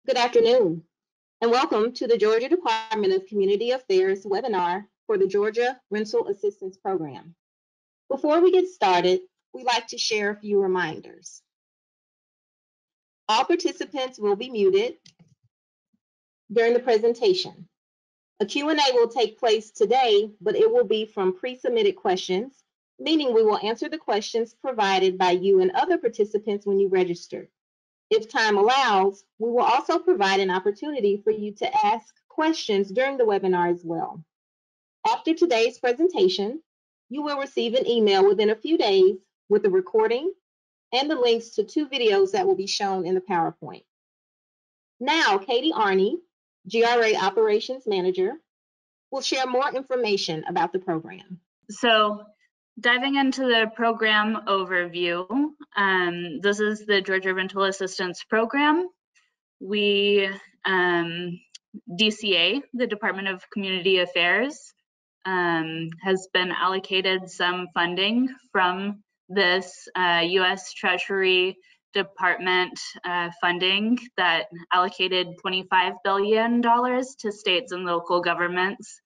Good afternoon, and welcome to the Georgia Department of Community Affairs webinar for the Georgia Rental Assistance Program. Before we get started, we'd like to share a few reminders. All participants will be muted during the presentation. A Q&A will take place today, but it will be from pre-submitted questions, meaning we will answer the questions provided by you and other participants when you register. If time allows, we will also provide an opportunity for you to ask questions during the webinar as well. After today's presentation, you will receive an email within a few days with the recording and the links to 2 videos that will be shown in the PowerPoint. Now, Katie Arney, GRA Operations Manager, will share more information about the program. So, diving into the program overview, this is the Georgia Rental Assistance Program. We, DCA, the Department of Community Affairs, has been allocated some funding from this U.S. Treasury Department funding that allocated $25 billion to states and local governments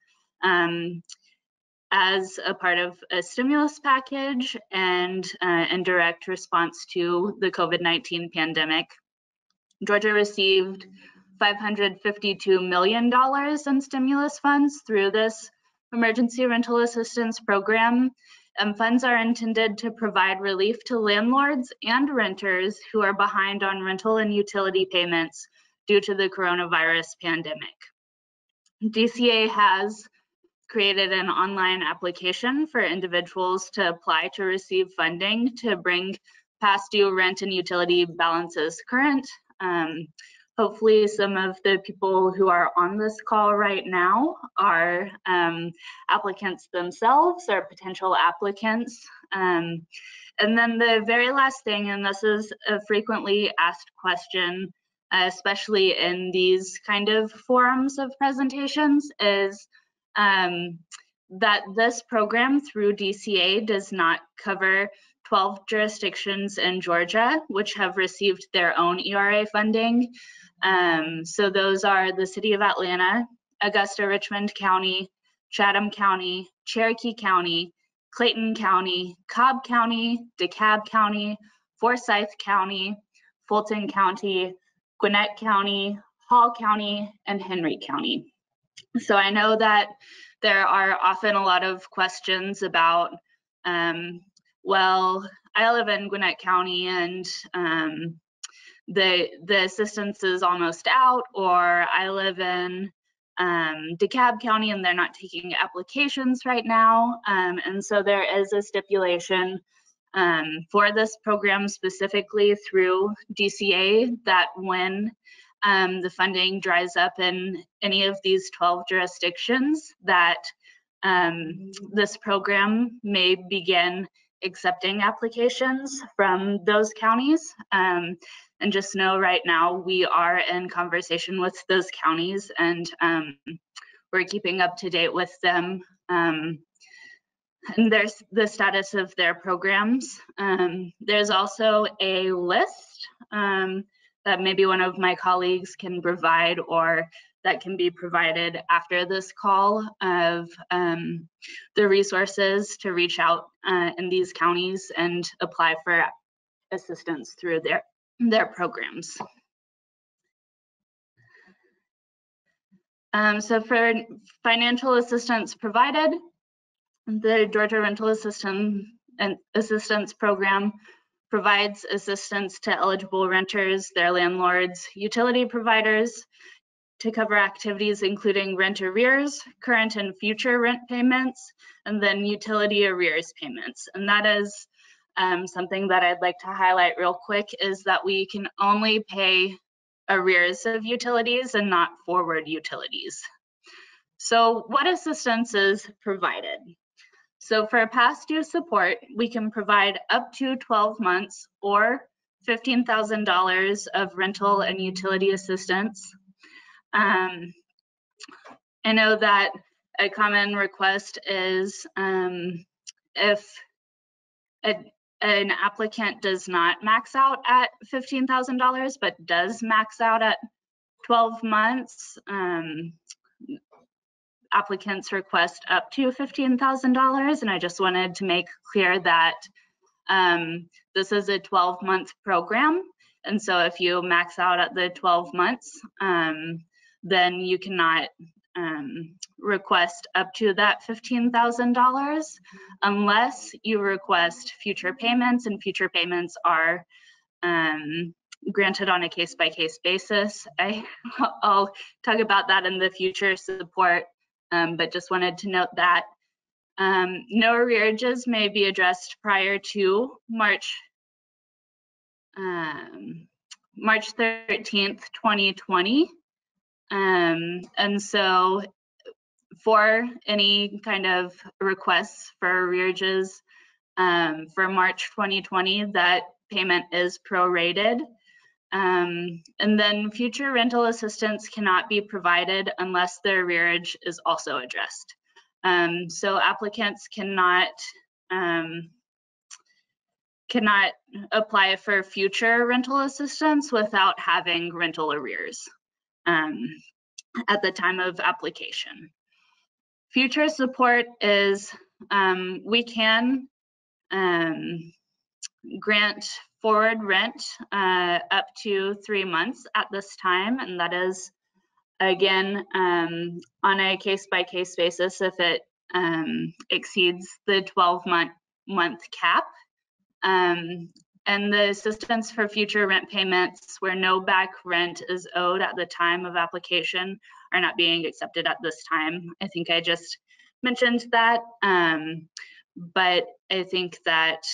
as a part of a stimulus package and in direct response to the COVID-19 pandemic. Georgia received $552 million in stimulus funds through this emergency rental assistance program. Funds are intended to provide relief to landlords and renters who are behind on rental and utility payments due to the coronavirus pandemic. DCA has created an online application for individuals to apply to receive funding to bring past due rent and utility balances current. Hopefully some of the people who are on this call right now are applicants themselves or potential applicants. And then the very last thing, and this is a frequently asked question, especially in these kind of forums of presentations, is that this program through DCA does not cover 12 jurisdictions in Georgia, which have received their own ERA funding. So those are the City of Atlanta, Augusta-Richmond County, Chatham County, Cherokee County, Clayton County, Cobb County, DeKalb County, Forsyth County, Fulton County, Gwinnett County, Hall County, and Henry County. So I know that there are often a lot of questions about, well, I live in Gwinnett County and the assistance is almost out, or I live in DeKalb County and they're not taking applications right now. And so there is a stipulation for this program specifically through DCA that when the funding dries up in any of these 12 jurisdictions, that this program may begin accepting applications from those counties. And just know right now we are in conversation with those counties and we're keeping up to date with them. And there's the status of their programs. There's also a list that maybe one of my colleagues can provide or that can be provided after this call of the resources to reach out in these counties and apply for assistance through their programs. So for financial assistance provided, the Georgia Rental Assistance Program provides assistance to eligible renters, their landlords, utility providers to cover activities including rent arrears, current and future rent payments, and then utility arrears payments. And that is something that I'd like to highlight real quick, is that we can only pay arrears of utilities and not forward utilities. So what assistance is provided? So for past due support, we can provide up to 12 months or $15,000 of rental and utility assistance. I know that a common request is if an applicant does not max out at $15,000, but does max out at 12 months, applicants request up to $15,000, and I just wanted to make clear that this is a 12-month program, and so if you max out at the 12 months, then you cannot request up to that $15,000 unless you request future payments, and future payments are granted on a case-by-case basis. I'll talk about that in the future support, but just wanted to note that no arrearages may be addressed prior to March 13th, 2020. And so for any kind of requests for arrearages for March 2020, that payment is prorated. And then future rental assistance cannot be provided unless the arrearage is also addressed. So applicants cannot apply for future rental assistance without having rental arrears at the time of application. Future support is we can grant forward rent up to 3 months at this time, and that is again on a case-by-case basis if it exceeds the 12-month cap. And the assistance for future rent payments where no back rent is owed at the time of application are not being accepted at this time. I think I just mentioned that, but I think that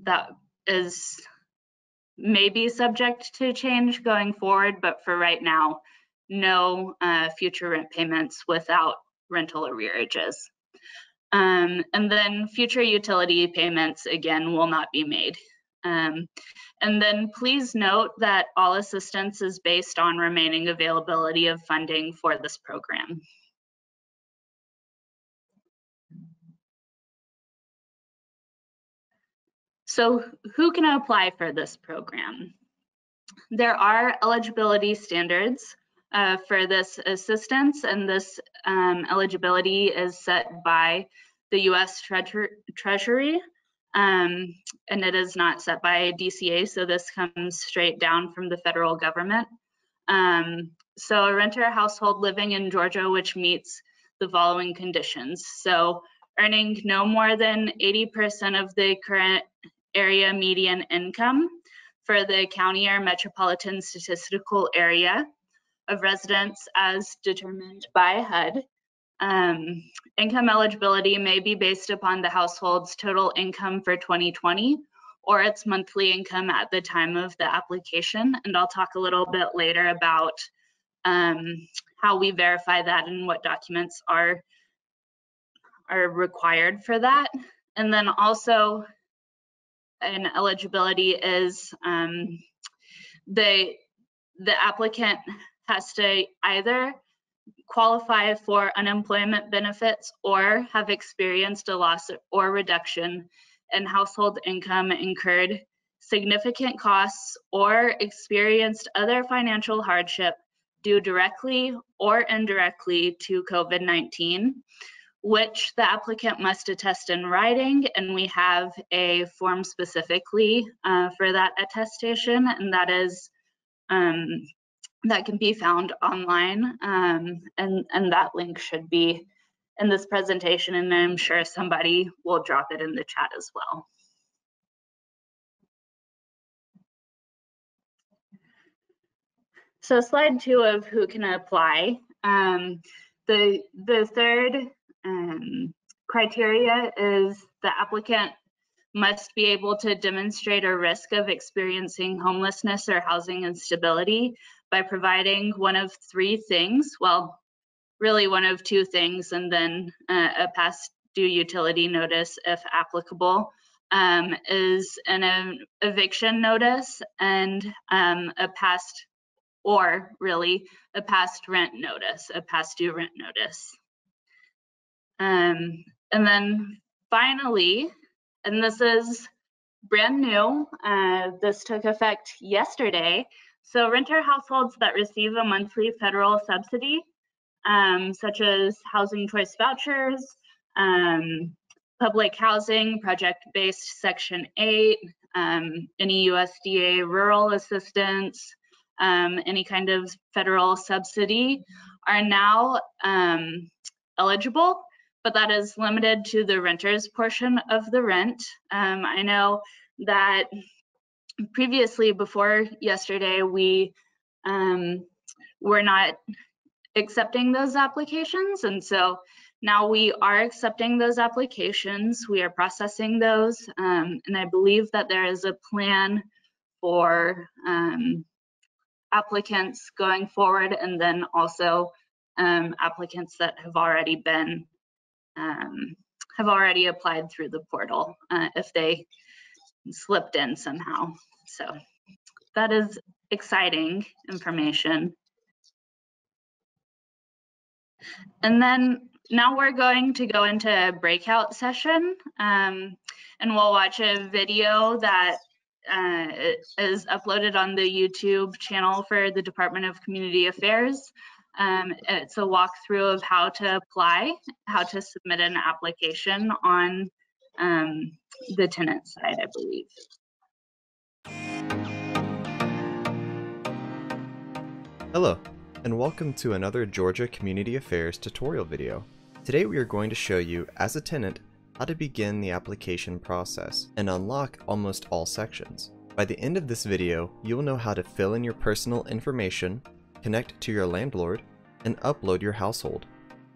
that is maybe subject to change going forward, but for right now, no future rent payments without rental arrearages. And then future utility payments, again, will not be made. And then please note that all assistance is based on remaining availability of funding for this program. So who can apply for this program? There are eligibility standards for this assistance, and this eligibility is set by the U.S. Treasury, and it is not set by DCA, so this comes straight down from the federal government. So a renter household living in Georgia which meets the following conditions. So earning no more than 80% of the current area median income for the county or metropolitan statistical area of residence as determined by HUD. Income eligibility may be based upon the household's total income for 2020 or its monthly income at the time of the application. And I'll talk a little bit later about how we verify that and what documents are required for that. And then also an eligibility is the applicant has to either qualify for unemployment benefits or have experienced a loss or reduction in household income, incurred significant costs, or experienced other financial hardship due directly or indirectly to COVID-19, which the applicant must attest in writing, and we have a form specifically for that attestation, and that is that can be found online, and that link should be in this presentation, and I'm sure somebody will drop it in the chat as well. So slide 2 of who can apply. The third criteria is the applicant must be able to demonstrate a risk of experiencing homelessness or housing instability by providing one of 3 things, well, really one of 2 things, and then a past due utility notice if applicable, is an eviction notice and a past rent notice, a past due rent notice. And then finally, and this is brand new, this took effect yesterday, So renter households that receive a monthly federal subsidy, such as housing choice vouchers, public housing, project-based Section 8, any USDA rural assistance, any kind of federal subsidy are now eligible, but that is limited to the renter's portion of the rent. I know that previously, before yesterday, we were not accepting those applications, and so now we are accepting those applications. We are processing those, and I believe that there is a plan for applicants going forward, and then also applicants that have already been applied through the portal if they slipped in somehow. So that is exciting information. And then now we're going to go into a breakout session, and we'll watch a video that is uploaded on the YouTube channel for the Department of Community Affairs. It's a walkthrough of how to apply, how to submit an application on the tenant side, I believe. Hello, and welcome to another Georgia Community Affairs tutorial video. Today we are going to show you, as a tenant, how to begin the application process and unlock almost all sections. By the end of this video, you will know how to fill in your personal information, connect to your landlord, and upload your household.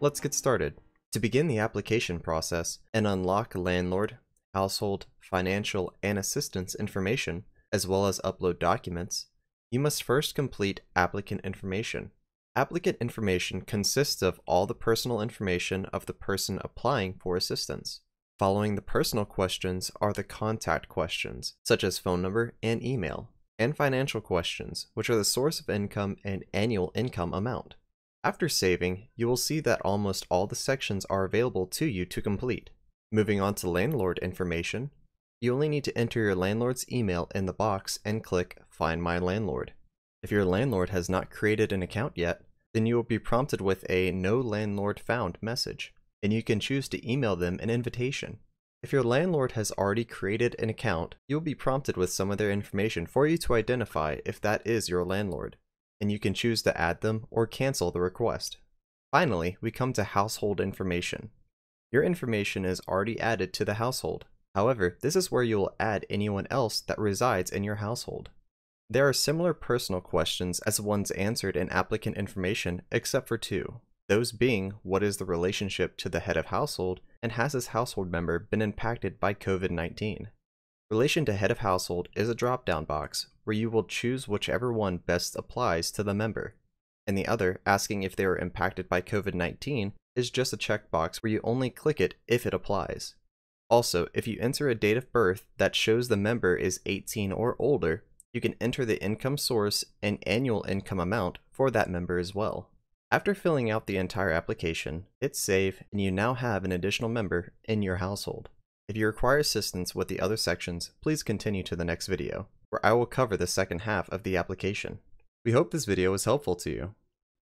Let's get started. To begin the application process and unlock landlord, household, financial, and assistance information, as well as upload documents, you must first complete applicant information. Applicant information consists of all the personal information of the person applying for assistance. Following the personal questions are the contact questions, such as phone number and email, and financial questions, which are the source of income and annual income amount. After saving, you will see that almost all the sections are available to you to complete. Moving on to landlord information, you only need to enter your landlord's email in the box and click Find My Landlord. If your landlord has not created an account yet, then you will be prompted with a No Landlord Found message, and you can choose to email them an invitation. If your landlord has already created an account, you will be prompted with some of their information for you to identify if that is your landlord, and you can choose to add them or cancel the request. Finally, we come to household information. Your information is already added to the household. However, this is where you will add anyone else that resides in your household. There are similar personal questions as the ones answered in applicant information except for two, those being what is the relationship to the head of household and has this household member been impacted by COVID-19. Relation to head of household is a drop-down box where you will choose whichever one best applies to the member, and the other, asking if they are impacted by COVID-19, is just a checkbox where you only click it if it applies. Also, if you enter a date of birth that shows the member is 18 or older, you can enter the income source and annual income amount for that member as well. After filling out the entire application, hit save and you now have an additional member in your household. If you require assistance with the other sections, please continue to the next video, where I will cover the second half of the application. We hope this video was helpful to you.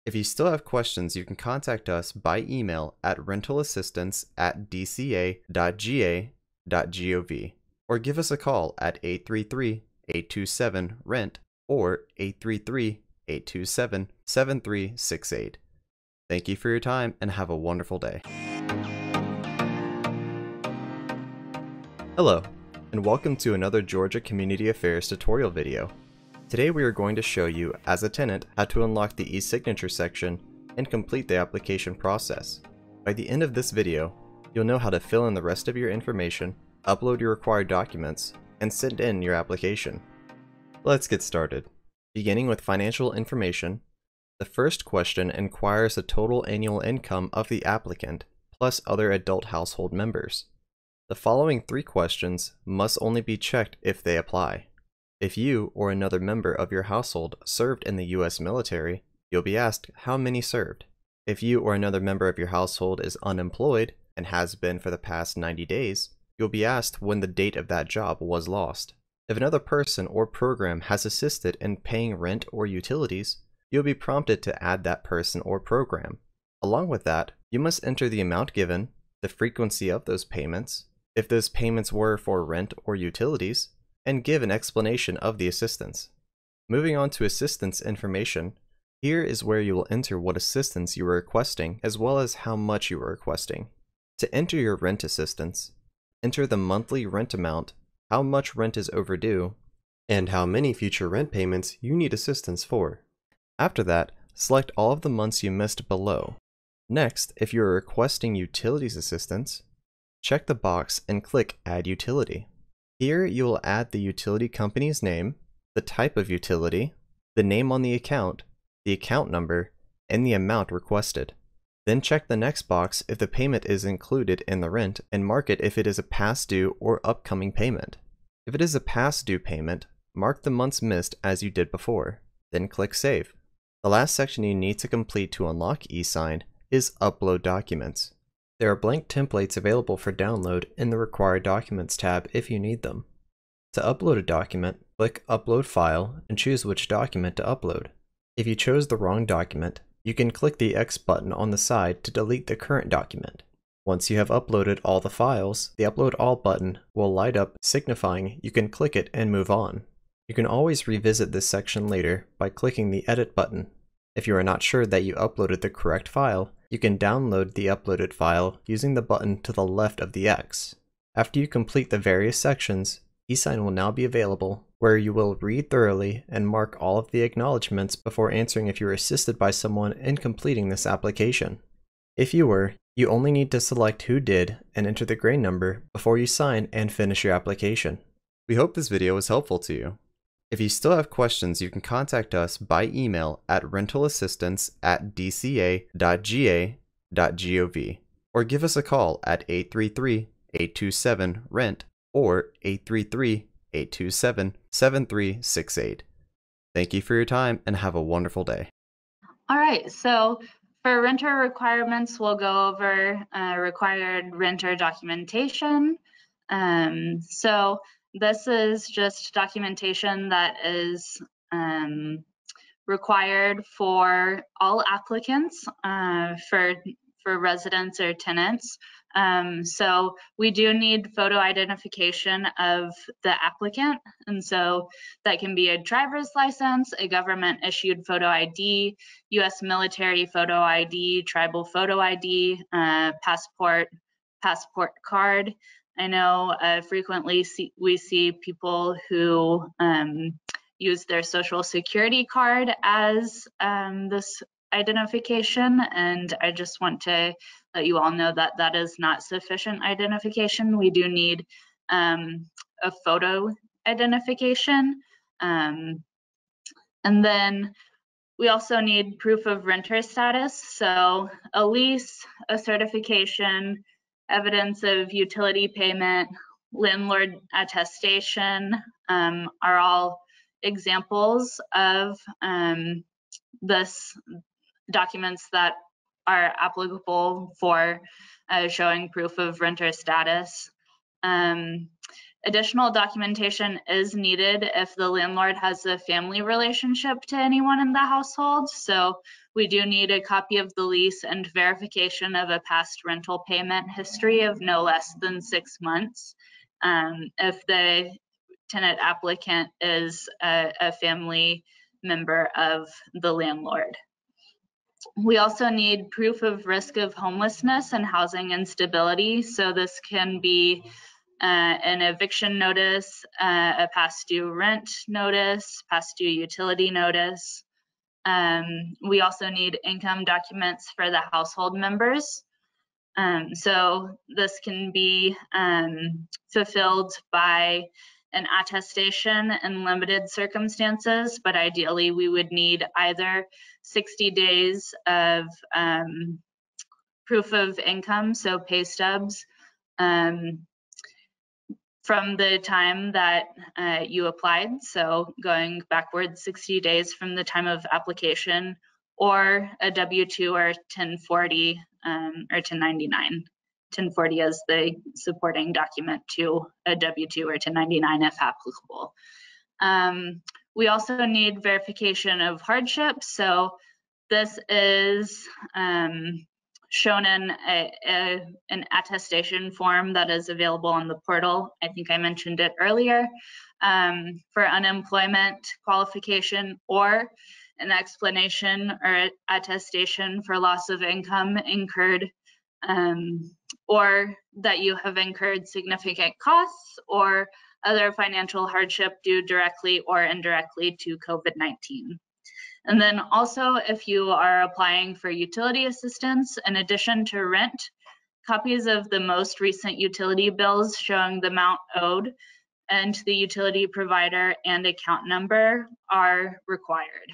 If you still have questions, you can contact us by email at rentalassistance@dca.ga.gov or give us a call at 833-827-RENT or 833-827-7368. Thank you for your time and have a wonderful day. Hello, and welcome to another Georgia Community Affairs tutorial video. Today we are going to show you, as a tenant, how to unlock the e-signature section and complete the application process. By the end of this video, you'll know how to fill in the rest of your information, upload your required documents, and send in your application. Let's get started. Beginning with financial information, the first question inquires the total annual income of the applicant, plus other adult household members. The following three questions must only be checked if they apply. If you or another member of your household served in the U.S. military, you'll be asked how many served. If you or another member of your household is unemployed and has been for the past 90 days, you'll be asked when the date of that job was lost. If another person or program has assisted in paying rent or utilities, you'll be prompted to add that person or program. Along with that, you must enter the amount given, the frequency of those payments, if those payments were for rent or utilities, and give an explanation of the assistance. Moving on to assistance information, here is where you will enter what assistance you are requesting as well as how much you are requesting. To enter your rent assistance, enter the monthly rent amount, how much rent is overdue, and how many future rent payments you need assistance for. After that, select all of the months you missed below. Next, if you are requesting utilities assistance, check the box and click Add Utility. Here you will add the utility company's name, the type of utility, the name on the account number, and the amount requested. Then check the next box if the payment is included in the rent and mark it if it is a past due or upcoming payment. If it is a past due payment, mark the months missed as you did before, then click Save. The last section you need to complete to unlock eSign is Upload Documents. There are blank templates available for download in the Required Documents tab if you need them. To upload a document, click Upload File and choose which document to upload. If you chose the wrong document, you can click the X button on the side to delete the current document. Once you have uploaded all the files, the Upload All button will light up, signifying you can click it and move on. You can always revisit this section later by clicking the Edit button. If you are not sure that you uploaded the correct file, you can download the uploaded file using the button to the left of the X. After you complete the various sections, eSign will now be available, where you will read thoroughly and mark all of the acknowledgements before answering if you were assisted by someone in completing this application. If you were, you only need to select who did and enter the grade number before you sign and finish your application. We hope this video was helpful to you. If you still have questions, you can contact us by email at rentalassistance@dca.ga.gov or give us a call at 833-827-RENT or 833-827-7368. Thank you for your time and have a wonderful day. All right, so for renter requirements, we'll go over required renter documentation. So this is just documentation that is required for all applicants for residents or tenants. So we do need photo identification of the applicant. And so that can be a driver's license, a government issued photo ID, US military photo ID, tribal photo ID, passport card. I know frequently we see people who use their social security card as this identification, and I just want to let you all know that that is not sufficient identification. We do need a photo identification, and then we also need proof of renter status, so a lease, a certification, evidence of utility payment, landlord attestation are all examples of this documents that are applicable for showing proof of renter status. Additional documentation is needed if the landlord has a family relationship to anyone in the household. So we do need a copy of the lease and verification of a past rental payment history of no less than 6 months. If the tenant applicant is a family member of the landlord. We also need proof of risk of homelessness and housing instability. So this can be an eviction notice, a past due rent notice, past due utility notice. We also need income documents for the household members. So this can be fulfilled by an attestation in limited circumstances, but ideally we would need either 60 days of proof of income, so pay stubs, from the time that you applied, so going backwards 60 days from the time of application, or a W-2 or 1040 or 1099 1040 as the supporting document to a W-2 or 1099 if applicable. We also need verification of hardship. So this is shown in an attestation form that is available on the portal. I think I mentioned it earlier, for unemployment qualification or an explanation or attestation for loss of income incurred, or that you have incurred significant costs or other financial hardship due directly or indirectly to COVID-19. And then also, if you are applying for utility assistance, in addition to rent, copies of the most recent utility bills showing the amount owed and the utility provider and account number are required.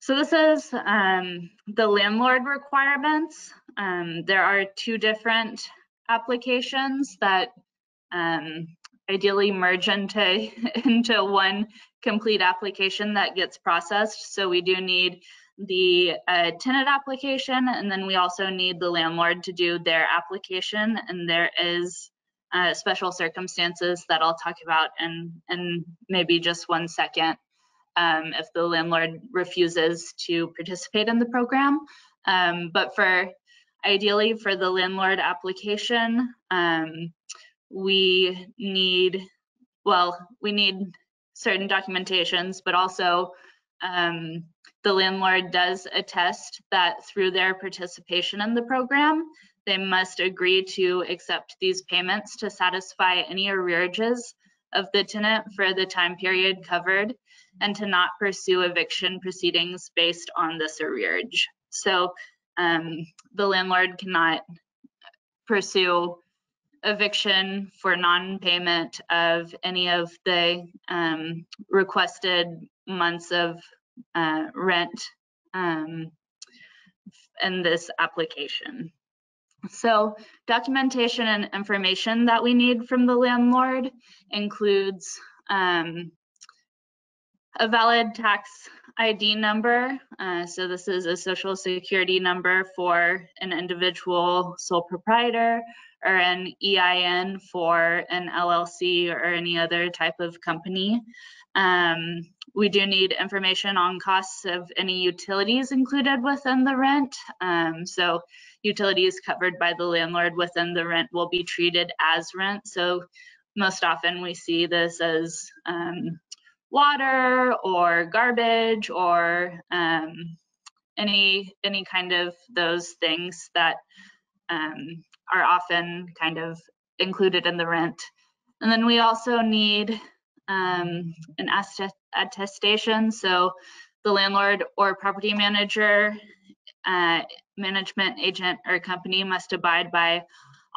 So this is the landlord requirements. There are two different applications that ideally merge into one complete application that gets processed. So we do need the tenant application, and then we also need the landlord to do their application. And there is special circumstances that I'll talk about in maybe just 1 second. If the landlord refuses to participate in the program. But ideally for the landlord application, we need certain documentations, but also the landlord does attest that through their participation in the program, they must agree to accept these payments to satisfy any arrearages of the tenant for the time period covered, and to not pursue eviction proceedings based on this arrearage. So the landlord cannot pursue eviction for non-payment of any of the requested months of rent in this application. So documentation and information that we need from the landlord includes a valid tax ID number. So this is a social security number for an individual sole proprietor, or an EIN for an LLC or any other type of company. We do need information on costs of any utilities included within the rent. So utilities covered by the landlord within the rent will be treated as rent. So most often we see this as water or garbage or any kind of those things that are often kind of included in the rent. And then we also need an attestation. So the landlord or property manager, management agent or company must abide by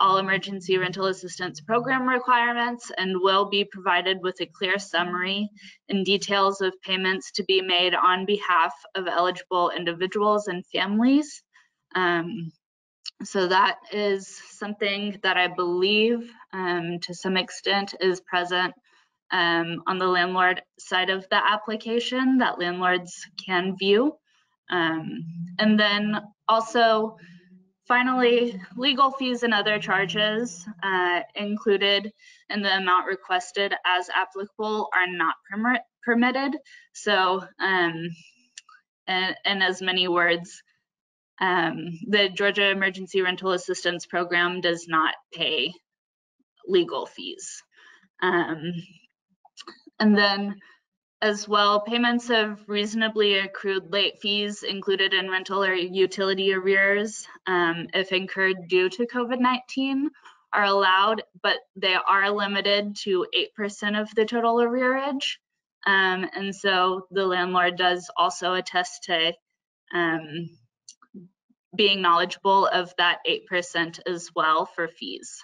all emergency rental assistance program requirements and will be provided with a clear summary and details of payments to be made on behalf of eligible individuals and families. So that is something that I believe to some extent is present on the landlord side of the application that landlords can view. And then also, finally, legal fees and other charges included in the amount requested as applicable are not permitted. So, in as many words, the Georgia Emergency Rental Assistance Program does not pay legal fees. And then as well, payments of reasonably accrued late fees included in rental or utility arrears, if incurred due to COVID-19, are allowed, but they are limited to 8% of the total arrearage. And so the landlord does also attest to being knowledgeable of that 8% as well for fees.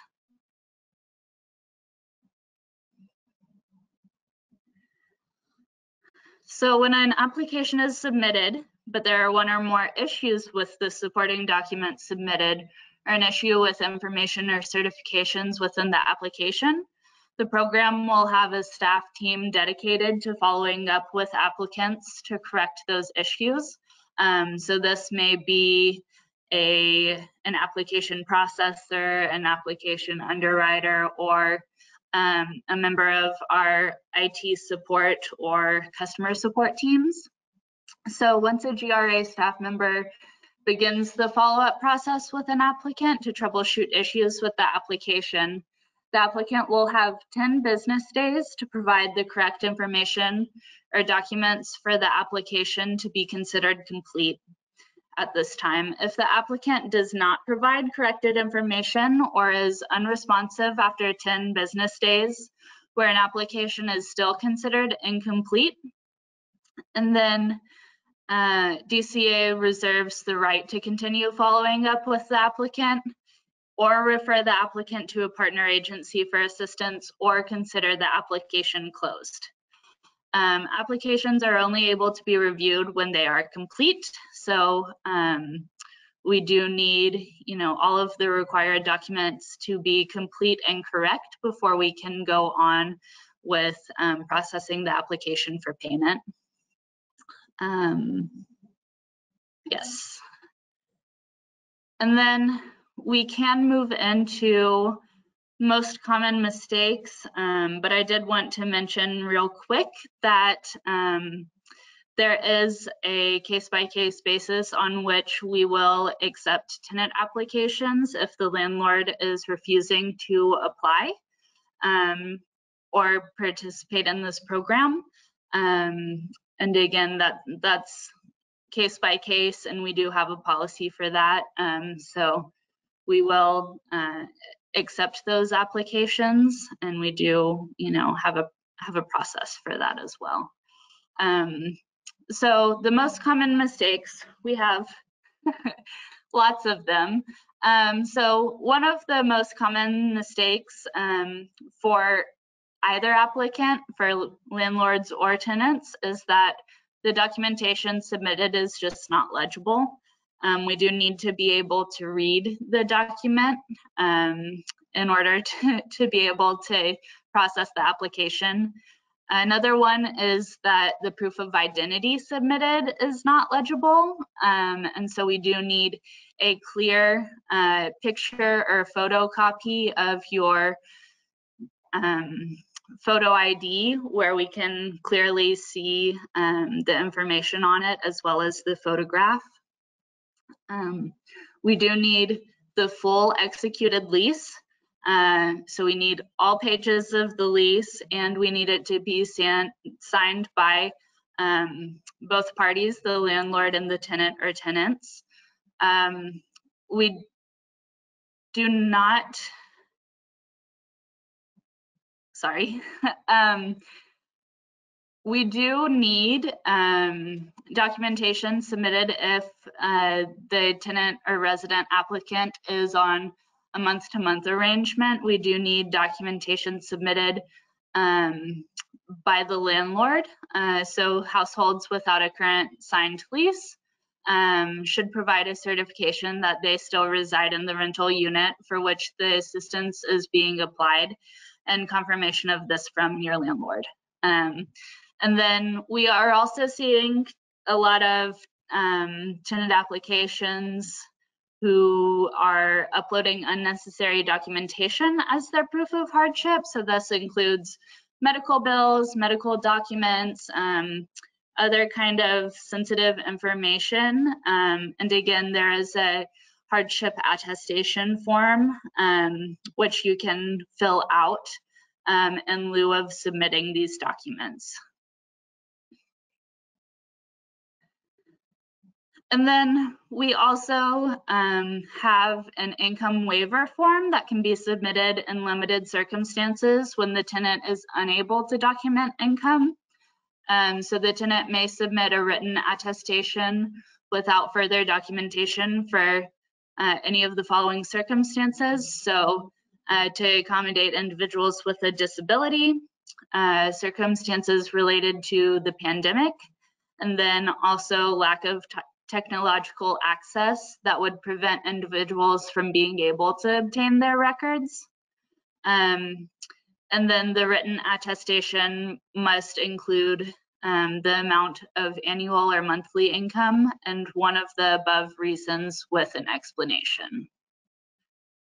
So when an application is submitted, but there are one or more issues with the supporting document submitted, or an issue with information or certifications within the application, the program will have a staff team dedicated to following up with applicants to correct those issues. So this may be an application processor, an application underwriter, or a member of our IT support or customer support teams. So once a GRA staff member begins the follow-up process with an applicant to troubleshoot issues with the applicant will have 10 business days to provide the correct information or documents for the application to be considered complete at this time. If the applicant does not provide corrected information or is unresponsive after 10 business days, where an application is still considered incomplete, and then DCA reserves the right to continue following up with the applicant or refer the applicant to a partner agency for assistance or consider the application closed. Applications are only able to be reviewed when they are complete. So we do need, all of the required documents to be complete and correct before we can go on with processing the application for payment. Yes. And then we can move into most common mistakes, but I did want to mention real quick that there is a case-by-case basis on which we will accept tenant applications if the landlord is refusing to apply or participate in this program. And again, that's case by case, and we do have a policy for that. So we will accept those applications, and we do, have a process for that as well. So the most common mistakes, we have lots of them. So one of the most common mistakes for either applicant, for landlords or tenants, is that the documentation submitted is just not legible. We do need to be able to read the document in order to be able to process the application. Another one is that the proof of identity submitted is not legible, and so we do need a clear picture or photocopy of your photo ID where we can clearly see the information on it as well as the photograph. We do need the full executed lease. So we need all pages of the lease, and we need it to be signed by both parties, the landlord and the tenant or tenants. We do not, sorry. We do need documentation submitted if the tenant or resident applicant is on a month-to-month arrangement. We do need documentation submitted by the landlord. So households without a current signed lease should provide a certification that they still reside in the rental unit for which the assistance is being applied, and confirmation of this from your landlord. And then we are also seeing a lot of tenant applications who are uploading unnecessary documentation as their proof of hardship. So this includes medical bills, medical documents, other kind of sensitive information. And again, there is a hardship attestation form, which you can fill out in lieu of submitting these documents. And then we also have an income waiver form that can be submitted in limited circumstances when the tenant is unable to document income. So the tenant may submit a written attestation without further documentation for any of the following circumstances. So to accommodate individuals with a disability, circumstances related to the pandemic, and then also lack of technological access that would prevent individuals from being able to obtain their records. And then the written attestation must include the amount of annual or monthly income, and one of the above reasons with an explanation.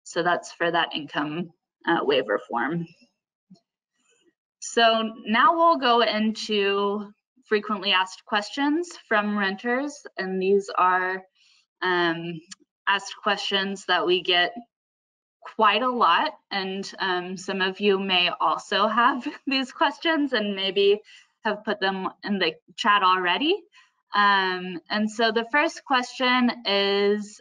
So that's for that income waiver form. So now we'll go into frequently asked questions from renters, and these are asked questions that we get quite a lot, and some of you may also have these questions and maybe have put them in the chat already. And so the first question is,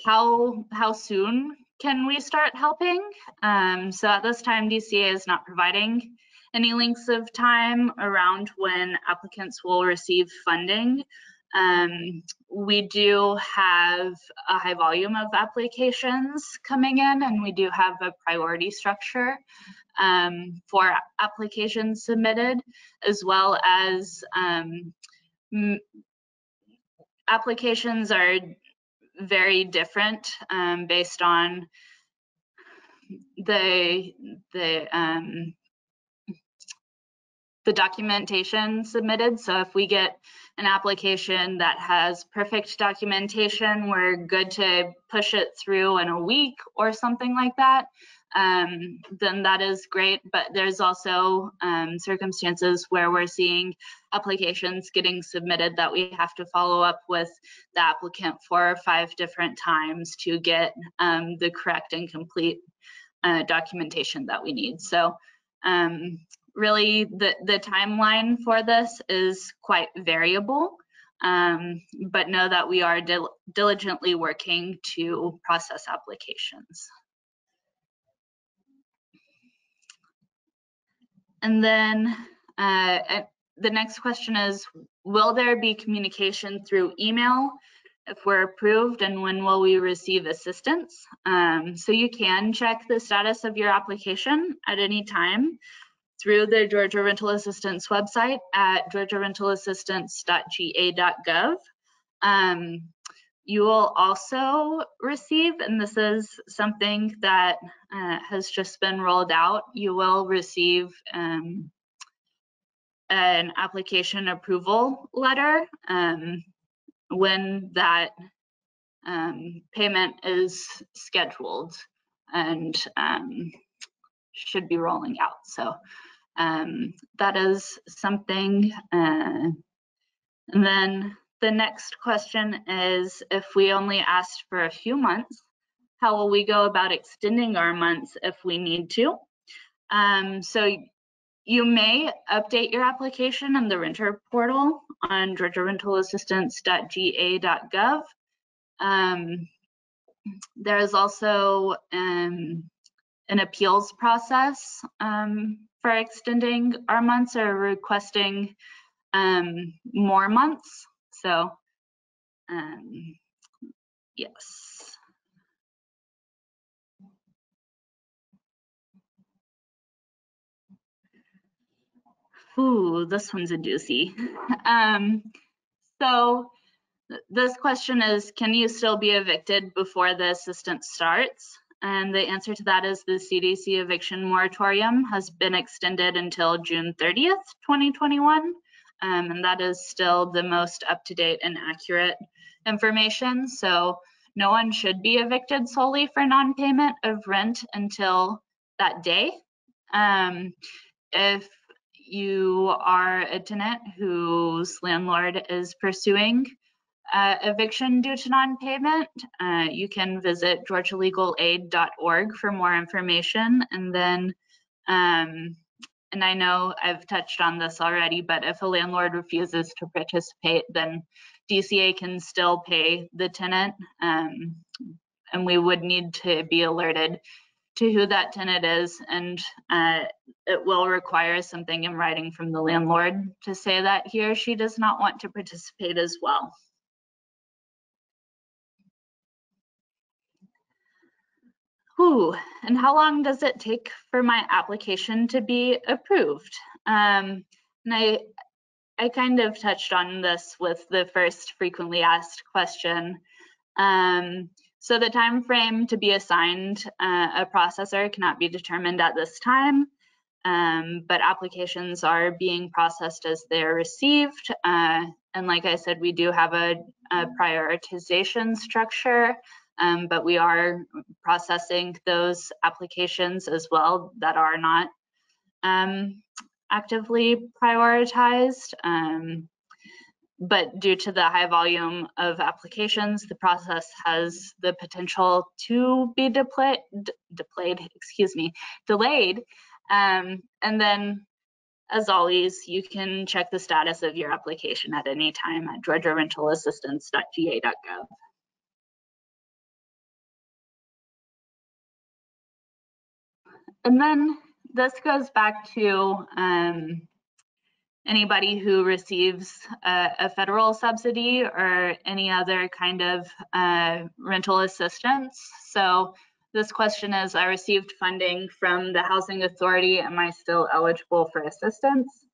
how soon can we start helping? So at this time, DCA is not providing any lengths of time around when applicants will receive funding. We do have a high volume of applications coming in, and we do have a priority structure for applications submitted, as well as applications are very different based on the documentation submitted. So if we get an application that has perfect documentation, we're good to push it through in a week or something like that, then that is great. But there's also circumstances where we're seeing applications getting submitted that we have to follow up with the applicant 4 or 5 different times to get the correct and complete documentation that we need. So really the timeline for this is quite variable, but know that we are diligently working to process applications. And then the next question is, will there be communication through email if we're approved, and when will we receive assistance? So you can check the status of your application at any time through the Georgia Rental Assistance website at georgiarentalassistance.ga.gov. You will also receive, and this is something that has just been rolled out, you will receive an application approval letter when that payment is scheduled and should be rolling out. So that is something. And then the next question is, if we only asked for a few months, how will we go about extending our months if we need to? So you may update your application in the renter portal on georgiarentalassistance.ga.gov. There is also an appeals process for extending our months or requesting more months. So yes. Ooh, this one's a doozy. So this question is, can you still be evicted before the assistance starts? And the answer to that is the CDC eviction moratorium has been extended until June 30th, 2021. And that is still the most up-to-date and accurate information. So no one should be evicted solely for non-payment of rent until that day. If you are a tenant whose landlord is pursuing eviction due to non-payment, you can visit georgialegalaid.org for more information. And then, and I know I've touched on this already, but if a landlord refuses to participate, then DCA can still pay the tenant, and we would need to be alerted to who that tenant is, and it will require something in writing from the landlord to say that he or she does not want to participate as well. Ooh, and how long does it take for my application to be approved? And I kind of touched on this with the first frequently asked question. So the time frame to be assigned a processor cannot be determined at this time. but applications are being processed as they're received. And like I said, we do have a prioritization structure, but we are processing those applications as well that are not actively prioritized. But due to the high volume of applications, the process has the potential to be delayed. And then, as always, you can check the status of your application at any time at georgiarentalassistance.ga.gov. And then this goes back to anybody who receives a federal subsidy or any other kind of rental assistance. So this question is, I received funding from the Housing Authority. Am I still eligible for assistance?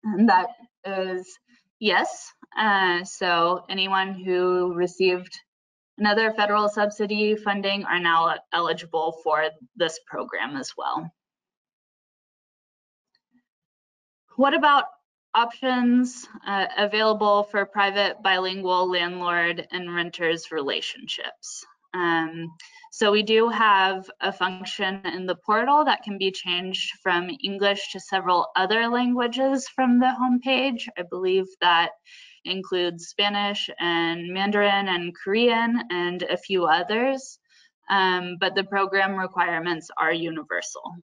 And that is yes. So anyone who received another federal subsidy funding are now eligible for this program as well. What about options available for private bilingual landlord and renters relationships? So we do have a function in the portal that can be changed from English to several other languages from the homepage. I believe that includes Spanish and Mandarin and Korean and a few others, but the program requirements are universal.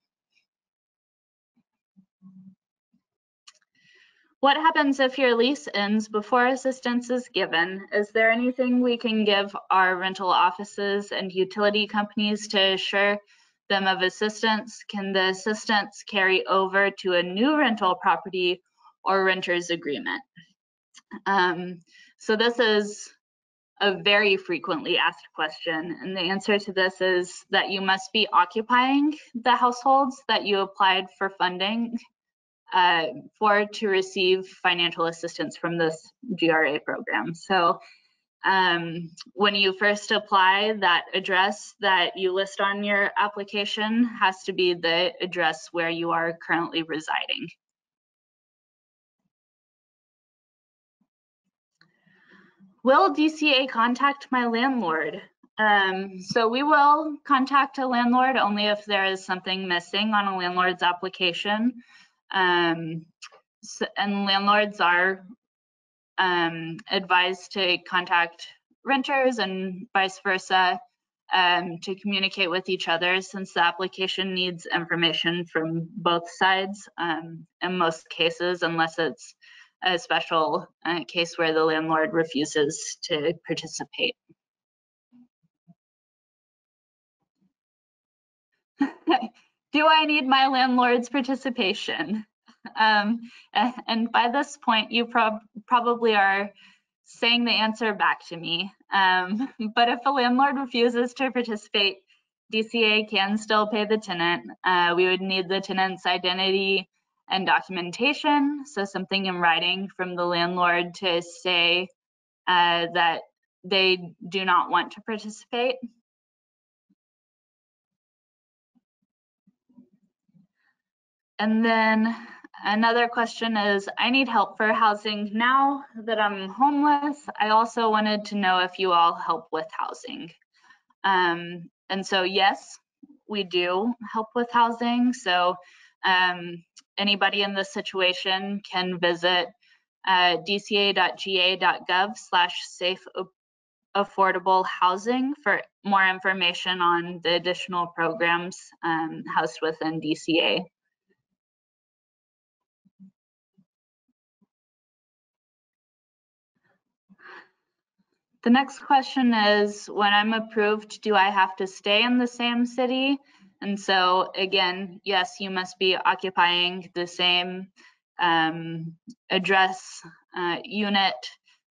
What happens if your lease ends before assistance is given? Is there anything we can give our rental offices and utility companies to assure them of assistance? Can the assistance carry over to a new rental property or renter's agreement? So this is a very frequently asked question, and the answer to this is that you must be occupying the households that you applied for funding to receive financial assistance from this GRA program. So when you first apply, that address that you list on your application has to be the address where you are currently residing. Will DCA contact my landlord? So we will contact a landlord only if there is something missing on a landlord's application. And landlords are advised to contact renters and vice versa to communicate with each other, since the application needs information from both sides in most cases, unless it's a special case where the landlord refuses to participate. Do I need my landlord's participation? And by this point, you probably are saying the answer back to me. But if a landlord refuses to participate, DCA can still pay the tenant. We would need the tenant's identity and documentation, so something in writing from the landlord to say that they do not want to participate. And then another question is, I need help for housing now that I'm homeless. I also wanted to know if you all help with housing. And so yes, we do help with housing. So anybody in this situation can visit dca.ga.gov/safe affordable housing for more information on the additional programs housed within DCA. The next question is, when I'm approved, do I have to stay in the same city? And so again, yes, you must be occupying the same address unit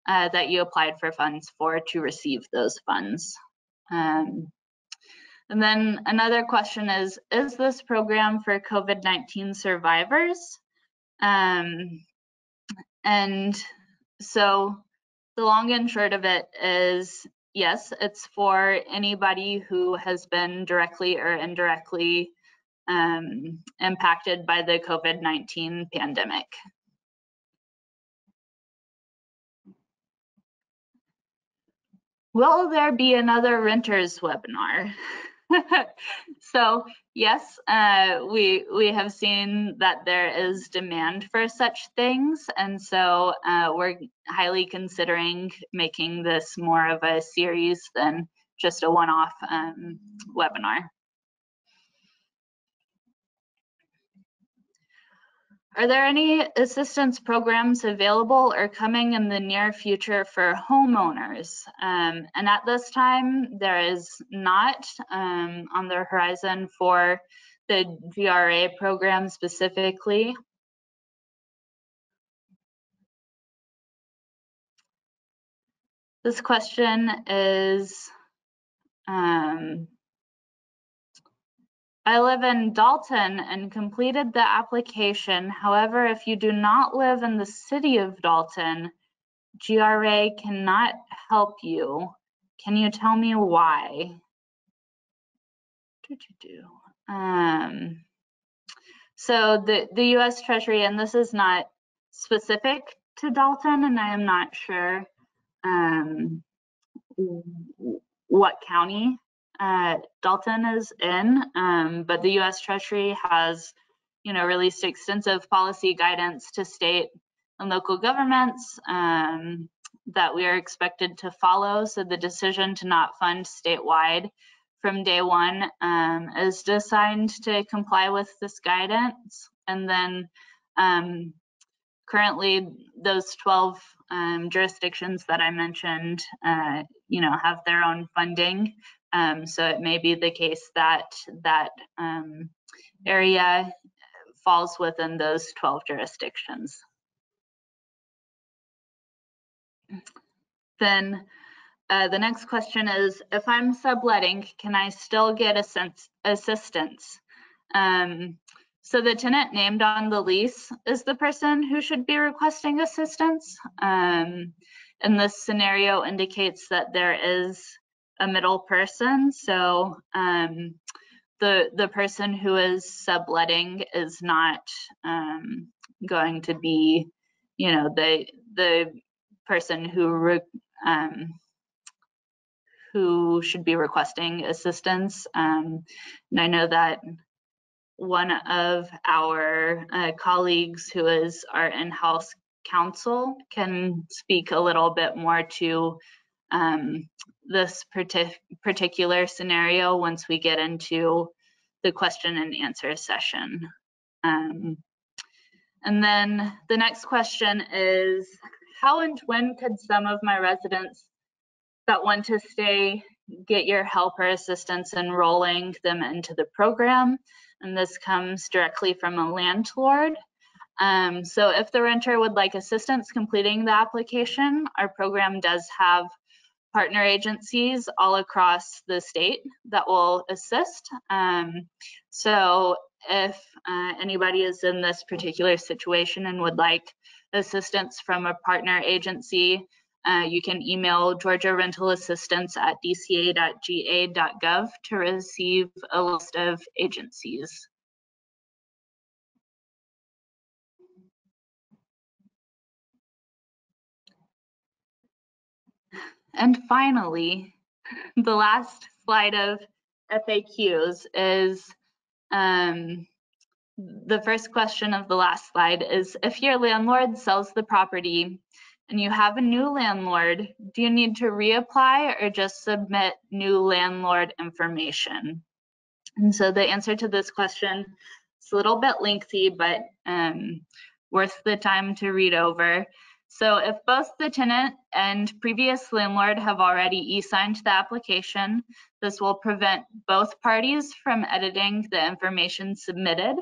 that you applied for funds for to receive those funds. And then another question is this program for COVID-19 survivors? And so the long and short of it is, yes, it's for anybody who has been directly or indirectly impacted by the COVID-19 pandemic. Will there be another renters webinar? So yes, we have seen that there is demand for such things, and so we're highly considering making this more of a series than just a one-off webinar. Are there any assistance programs available or coming in the near future for homeowners? And at this time, there is not on the horizon for the GRA program specifically. This question is, I live in Dalton and completed the application. However, if you do not live in the city of Dalton, GRA cannot help you. Can you tell me why? So the U.S. Treasury, and this is not specific to Dalton, and I am not sure what county Dalton is in, but the U.S. Treasury has, released extensive policy guidance to state and local governments that we are expected to follow. So the decision to not fund statewide from day one is designed to comply with this guidance. And then currently those 12 jurisdictions that I mentioned, have their own funding. So it may be the case that that area falls within those 12 jurisdictions. Then the next question is, if I'm subletting, can I still get assistance? So the tenant named on the lease is the person who should be requesting assistance. And this scenario indicates that there is a middle person. So the person who is subletting is not going to be, the person who should be requesting assistance. And I know that one of our colleagues who is our in-house counsel can speak a little bit more to this particular scenario once we get into the question and answer session. And then the next question is, how and when could some of my residents that want to stay get your help or assistance enrolling them into the program? And this comes directly from a landlord. So if the renter would like assistance completing the application, our program does have partner agencies all across the state that will assist. So if anybody is in this particular situation and would like assistance from a partner agency, you can email Georgia Rental Assistance at dca.ga.gov to receive a list of agencies. And finally, the last slide of FAQs is the first question of the last slide is, if your landlord sells the property and you have a new landlord, do you need to reapply or just submit new landlord information? And so the answer to this question is a little bit lengthy, but worth the time to read over. So if both the tenant and previous landlord have already e-signed the application, this will prevent both parties from editing the information submitted.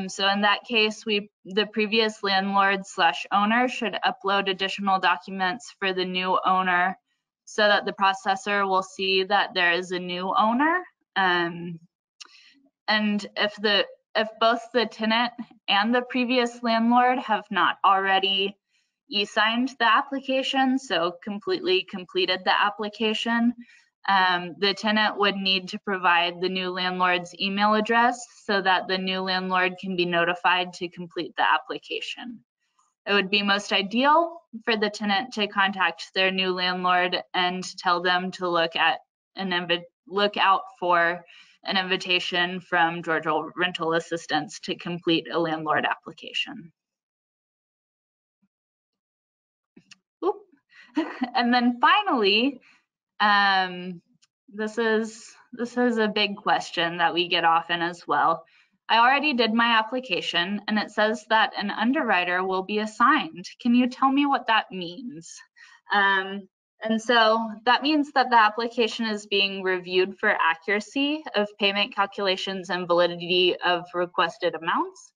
So in that case, the previous landlord/owner should upload additional documents for the new owner so that the processor will see that there is a new owner. And if both the tenant and the previous landlord have not already e-signed the application, so completely completed the application, the tenant would need to provide the new landlord's email address so that the new landlord can be notified to complete the application. It would be most ideal for the tenant to contact their new landlord and tell them to look out for an invitation from Georgia Rental Assistance to complete a landlord application. Oop. And then finally, this is a big question that we get often as well. I already did my application and it says that an underwriter will be assigned. Can you tell me what that means? And so that means that the application is being reviewed for accuracy of payment calculations and validity of requested amounts.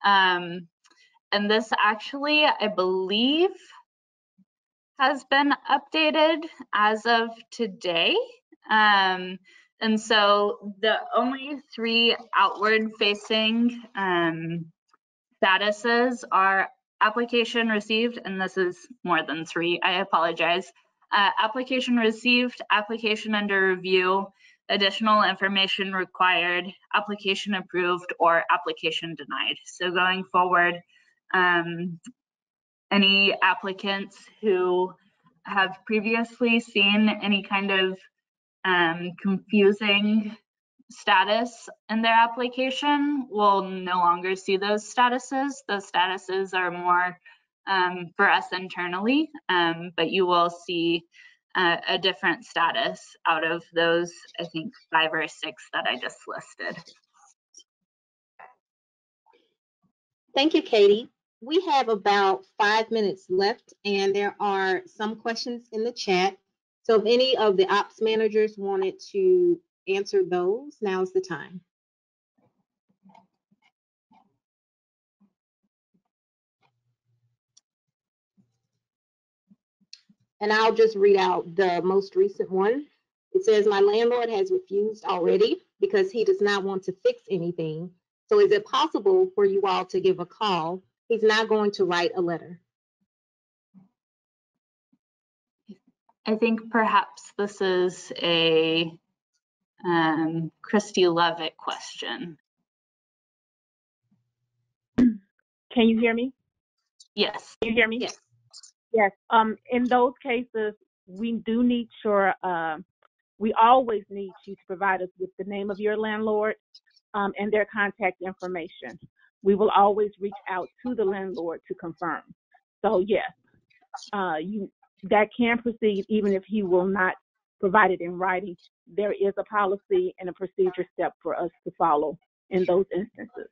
And this actually, I believe, has been updated as of today. And so the only 3 outward facing statuses are application received, and this is more than 3, I apologize. Application received, application under review, additional information required, application approved, or application denied. So going forward, any applicants who have previously seen any kind of confusing status in their application will no longer see those statuses. Those statuses are more for us internally, but you will see a different status out of those, I think, 5 or 6 that I just listed. Thank you, Katie. We have about 5 minutes left, and there are some questions in the chat. So if any of the ops managers wanted to answer those, now's the time. And I'll just read out the most recent one. It says, my landlord has refused already because he does not want to fix anything. So is it possible for you all to give a call? He's not going to write a letter. I think perhaps this is a Christy Levitt question. Can you hear me? Yes. Can you hear me? Yes. Yes. In those cases, we do need we always need you to provide us with the name of your landlord and their contact information. We will always reach out to the landlord to confirm. So yes, that can proceed even if he will not provide it in writing. There is a policy and a procedure step for us to follow in those instances.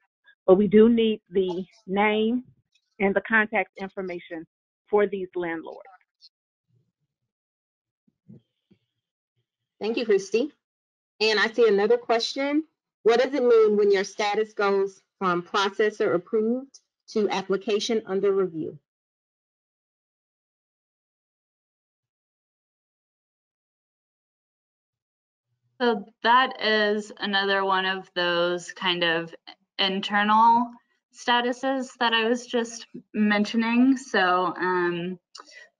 But we do need the name and the contact information for these landlords. Thank you, Christy. And I see another question. What does it mean when your status goes from processor approved to application under review? So that is another one of those kind of internal statuses that I was just mentioning. So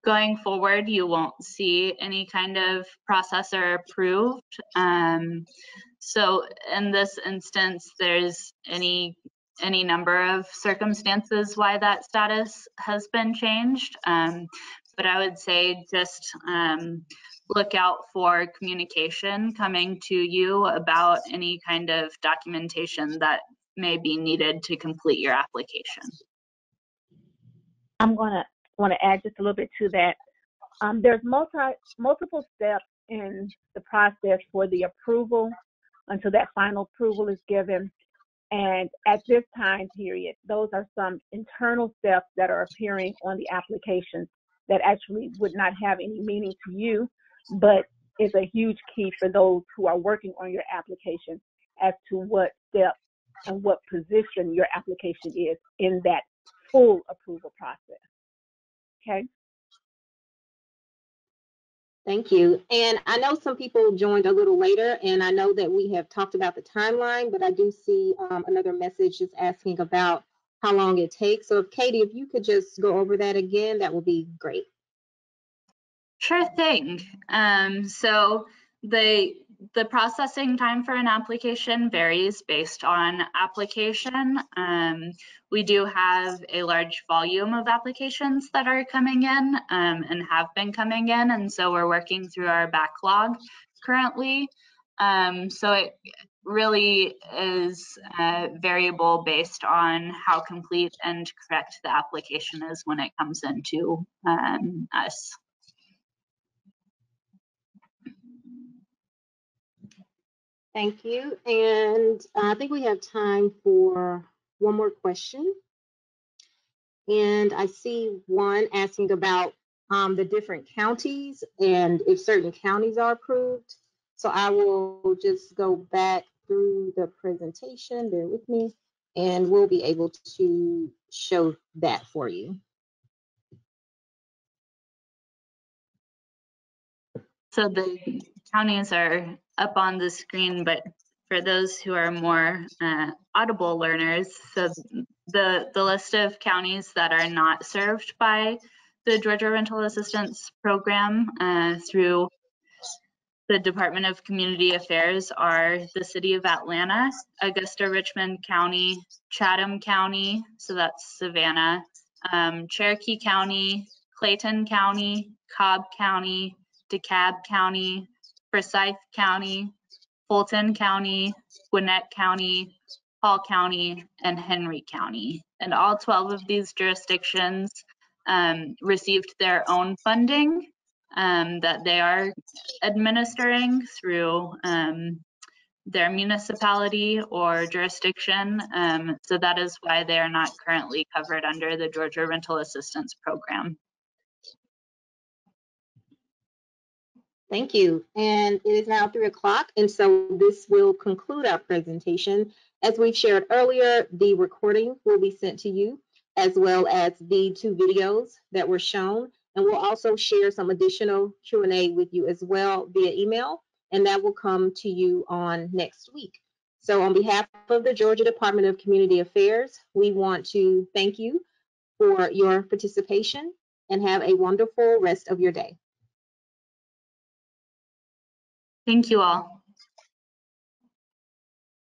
going forward, you won't see any kind of processor approved. So in this instance, there's any number of circumstances why that status has been changed. But I would say just look out for communication coming to you about any kind of documentation that may be needed to complete your application. I'm want to add just a little bit to that. There's multiple steps in the process for the approval until that final approval is given. And at this time period, those are some internal steps that are appearing on the application that actually would not have any meaning to you, but is a huge key for those who are working on your application as to what step and what position your application is in that full approval process. Okay. Thank you. And I know some people joined a little later, and I know that we have talked about the timeline, but I do see another message just asking about how long it takes. So if Katie, if you could just go over that again, that would be great. Sure thing. So The processing time for an application varies based on application. We do have a large volume of applications that are coming in and have been coming in, and so we're working through our backlog currently. So it really is variable based on how complete and correct the application is when it comes into us. Thank you. And I think we have time for one more question. And I see one asking about the different counties and if certain counties are approved. So I will just go back through the presentation, bear with me, and we'll be able to show that for you. So the counties are up on the screen, but for those who are more audible learners, so the list of counties that are not served by the Georgia Rental Assistance Program through the Department of Community Affairs are the City of Atlanta, Augusta-Richmond County, Chatham County, so that's Savannah, Cherokee County, Clayton County, Cobb County, DeKalb County, Forsyth County, Fulton County, Gwinnett County, Hall County, and Henry County. And all 12 of these jurisdictions received their own funding that they are administering through their municipality or jurisdiction. So that is why they are not currently covered under the Georgia Rental Assistance Program. Thank you. And it is now 3 o'clock, and so this will conclude our presentation. As we've shared earlier, the recording will be sent to you, as well as the 2 videos that were shown. And we'll also share some additional Q&A with you as well via email, and that will come to you on next week. So on behalf of the Georgia Department of Community Affairs, we want to thank you for your participation and have a wonderful rest of your day. Thank you all.